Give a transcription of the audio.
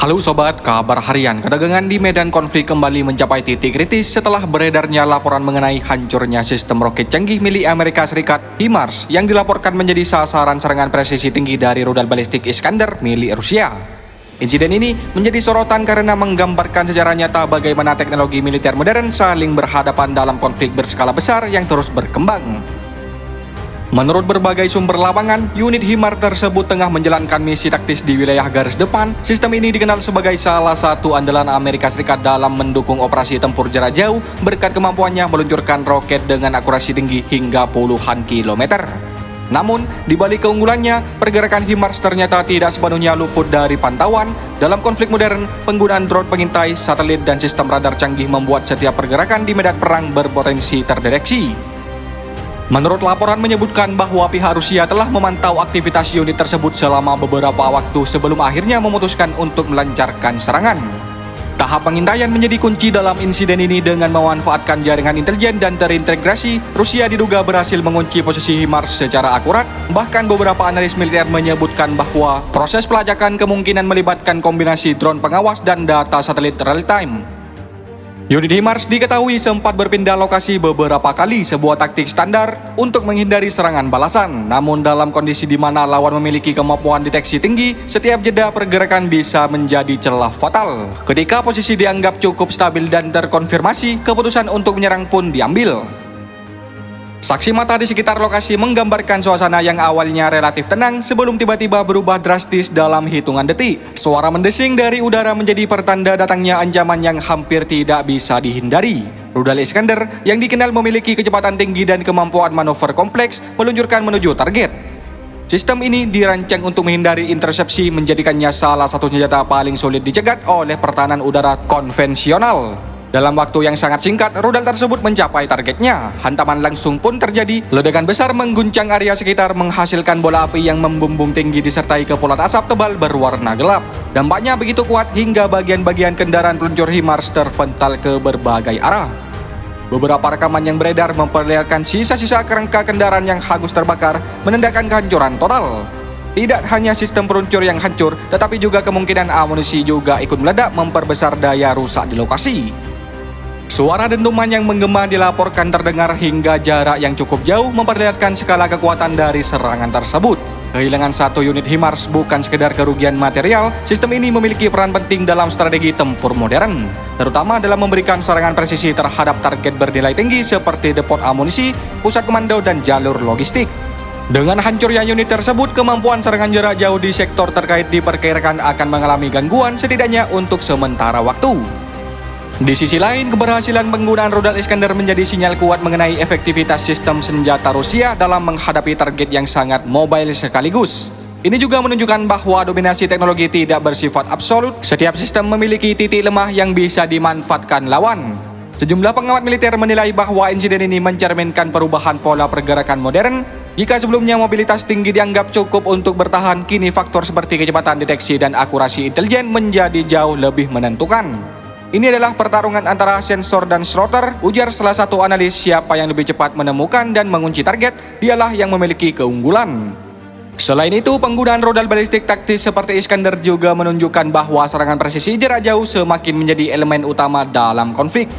Halo sobat, kabar harian. Ketegangan di medan konflik kembali mencapai titik kritis setelah beredarnya laporan mengenai hancurnya sistem roket canggih milik Amerika Serikat, HIMARS, yang dilaporkan menjadi sasaran serangan presisi tinggi dari rudal balistik Iskander milik Rusia. Insiden ini menjadi sorotan karena menggambarkan secara nyata bagaimana teknologi militer modern saling berhadapan dalam konflik berskala besar yang terus berkembang. Menurut berbagai sumber lapangan, unit HIMARS tersebut tengah menjalankan misi taktis di wilayah garis depan. Sistem ini dikenal sebagai salah satu andalan Amerika Serikat dalam mendukung operasi tempur jarak jauh berkat kemampuannya meluncurkan roket dengan akurasi tinggi hingga puluhan kilometer. Namun, di balik keunggulannya, pergerakan HIMARS ternyata tidak sepenuhnya luput dari pantauan. Dalam konflik modern, penggunaan drone pengintai, satelit, dan sistem radar canggih membuat setiap pergerakan di medan perang berpotensi terdeteksi. Menurut laporan menyebutkan bahwa pihak Rusia telah memantau aktivitas unit tersebut selama beberapa waktu sebelum akhirnya memutuskan untuk melancarkan serangan. Tahap pengintaian menjadi kunci dalam insiden ini. Dengan memanfaatkan jaringan intelijen dan terintegrasi, Rusia diduga berhasil mengunci posisi HIMARS secara akurat. Bahkan beberapa analis militer menyebutkan bahwa proses pelacakan kemungkinan melibatkan kombinasi drone pengawas dan data satelit real-time. Unit HIMARS diketahui sempat berpindah lokasi beberapa kali, sebuah taktik standar untuk menghindari serangan balasan. Namun dalam kondisi di mana lawan memiliki kemampuan deteksi tinggi, setiap jeda pergerakan bisa menjadi celah fatal. Ketika posisi dianggap cukup stabil dan terkonfirmasi, keputusan untuk menyerang pun diambil. Saksi mata di sekitar lokasi menggambarkan suasana yang awalnya relatif tenang sebelum tiba-tiba berubah drastis dalam hitungan detik. Suara mendesing dari udara menjadi pertanda datangnya ancaman yang hampir tidak bisa dihindari. Rudal Iskander yang dikenal memiliki kecepatan tinggi dan kemampuan manuver kompleks meluncurkan menuju target. Sistem ini dirancang untuk menghindari intersepsi, menjadikannya salah satu senjata paling sulit dicegat oleh pertahanan udara konvensional. Dalam waktu yang sangat singkat, rudal tersebut mencapai targetnya. Hantaman langsung pun terjadi. Ledakan besar mengguncang area sekitar, menghasilkan bola api yang membumbung tinggi disertai kepulan asap tebal berwarna gelap. Dampaknya begitu kuat hingga bagian-bagian kendaraan peluncur HIMARS terpental ke berbagai arah. Beberapa rekaman yang beredar memperlihatkan sisa-sisa kerangka kendaraan yang hangus terbakar, menandakan kehancuran total. Tidak hanya sistem peluncur yang hancur, tetapi juga kemungkinan amunisi juga ikut meledak, memperbesar daya rusak di lokasi. Suara dentuman yang menggema dilaporkan terdengar hingga jarak yang cukup jauh, memperlihatkan skala kekuatan dari serangan tersebut. Kehilangan satu unit HIMARS bukan sekedar kerugian material. Sistem ini memiliki peran penting dalam strategi tempur modern, terutama dalam memberikan serangan presisi terhadap target bernilai tinggi seperti depot amunisi, pusat komando, dan jalur logistik. Dengan hancurnya unit tersebut, kemampuan serangan jarak jauh di sektor terkait diperkirakan akan mengalami gangguan setidaknya untuk sementara waktu. Di sisi lain, keberhasilan penggunaan rudal Iskander menjadi sinyal kuat mengenai efektivitas sistem senjata Rusia dalam menghadapi target yang sangat mobile sekaligus. Ini juga menunjukkan bahwa dominasi teknologi tidak bersifat absolut. Setiap sistem memiliki titik lemah yang bisa dimanfaatkan lawan. Sejumlah pengamat militer menilai bahwa insiden ini mencerminkan perubahan pola pergerakan modern. Jika sebelumnya mobilitas tinggi dianggap cukup untuk bertahan, kini faktor seperti kecepatan deteksi dan akurasi intelijen menjadi jauh lebih menentukan. Ini adalah pertarungan antara sensor dan slaughter, ujar salah satu analis. Siapa yang lebih cepat menemukan dan mengunci target, dialah yang memiliki keunggulan. Selain itu, penggunaan rudal balistik taktis seperti Iskander juga menunjukkan bahwa serangan presisi jarak jauh semakin menjadi elemen utama dalam konflik.